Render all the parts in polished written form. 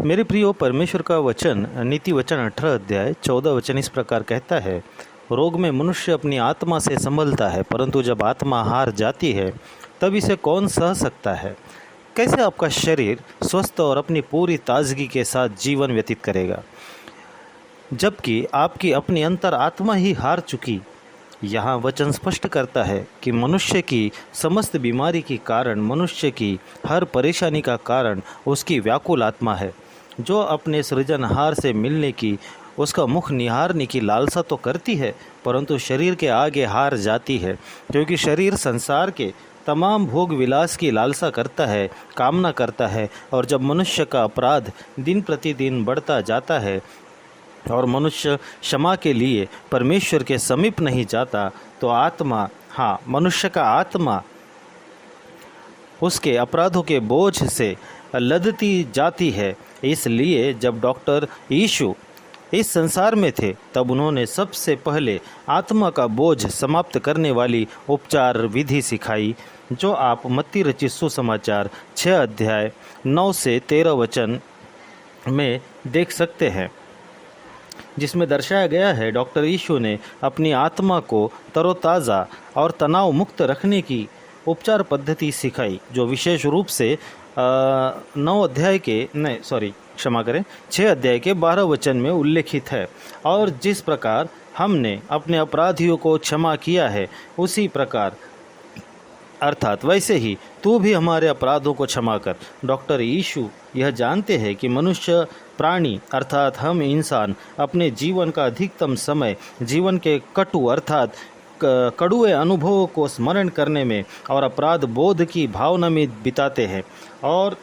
मेरे प्रियो, परमेश्वर का वचन नीति वचन 18 अध्याय 14 वचन इस प्रकार कहता है, रोग में मनुष्य अपनी आत्मा से संभलता है, परंतु जब आत्मा हार जाती है तब इसे कौन सह सकता है। कैसे आपका शरीर स्वस्थ और अपनी पूरी ताजगी के साथ जीवन व्यतीत करेगा, जबकि आपकी अपनी अंतर आत्मा ही हार चुकी। यहाँ वचन स्पष्ट करता है कि मनुष्य की समस्त बीमारी के कारण, मनुष्य की हर परेशानी का कारण उसकी व्याकुल आत्मा है, जो अपने सृजनहार से मिलने की, उसका मुख निहारने की लालसा तो करती है, परंतु शरीर के आगे हार जाती है, क्योंकि शरीर संसार के तमाम भोग विलास की लालसा करता है, कामना करता है। और जब मनुष्य का अपराध दिन प्रतिदिन बढ़ता जाता है और मनुष्य क्षमा के लिए परमेश्वर के समीप नहीं जाता, तो आत्मा, हाँ, मनुष्य का आत्मा उसके अपराधों के बोझ से लदती जाती है। इसलिए जब डॉक्टर यीशु इस संसार में थे, तब उन्होंने सबसे पहले आत्मा का बोझ समाप्त करने वाली उपचार विधि सिखाई, जो आप मत्ती रचित सुसमाचार 6 अध्याय 9 से 13 वचन में देख सकते हैं, जिसमें दर्शाया गया है डॉक्टर यीशु ने अपनी आत्मा को तरोताज़ा और तनाव मुक्त रखने की उपचार पद्धति सिखाई, जो विशेष रूप से 6 अध्याय के 12 वचन में उल्लेखित है। और जिस प्रकार हमने अपने अपराधियों को क्षमा किया है, उसी प्रकार अर्थात वैसे ही तू भी हमारे अपराधों को क्षमा कर। डॉक्टर यीशु यह जानते हैं कि मनुष्य प्राणी अर्थात हम इंसान अपने जीवन का अधिकतम समय जीवन के कटु अर्थात कड़ुए अनुभवों को स्मरण करने में और अपराध बोध की भावना में बिताते हैं। और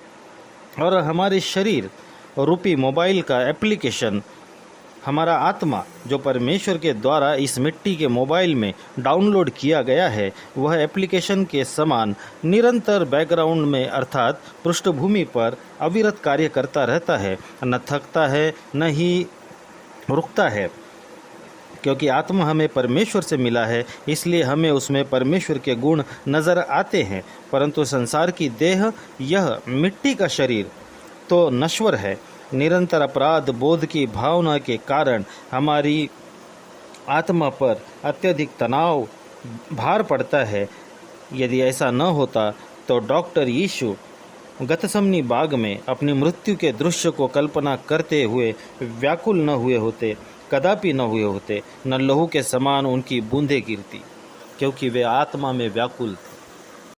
हमारे शरीर रूपी मोबाइल का एप्लीकेशन, हमारा आत्मा जो परमेश्वर के द्वारा इस मिट्टी के मोबाइल में डाउनलोड किया गया है, वह एप्लीकेशन के समान निरंतर बैकग्राउंड में अर्थात पृष्ठभूमि पर अविरत कार्य करता रहता है, न थकता है न ही रुकता है। क्योंकि आत्मा हमें परमेश्वर से मिला है, इसलिए हमें उसमें परमेश्वर के गुण नज़र आते हैं, परंतु संसार की देह, यह मिट्टी का शरीर तो नश्वर है। निरंतर अपराध बोध की भावना के कारण हमारी आत्मा पर अत्यधिक तनाव भार पड़ता है। यदि ऐसा न होता तो डॉक्टर यीशु गतसमनी बाग में अपनी मृत्यु के दृश्य को कल्पना करते हुए व्याकुल न हुए होते, कदापि न हुए होते, न लहू के समान उनकी बूंदें गिरती, क्योंकि वे आत्मा में व्याकुल थे।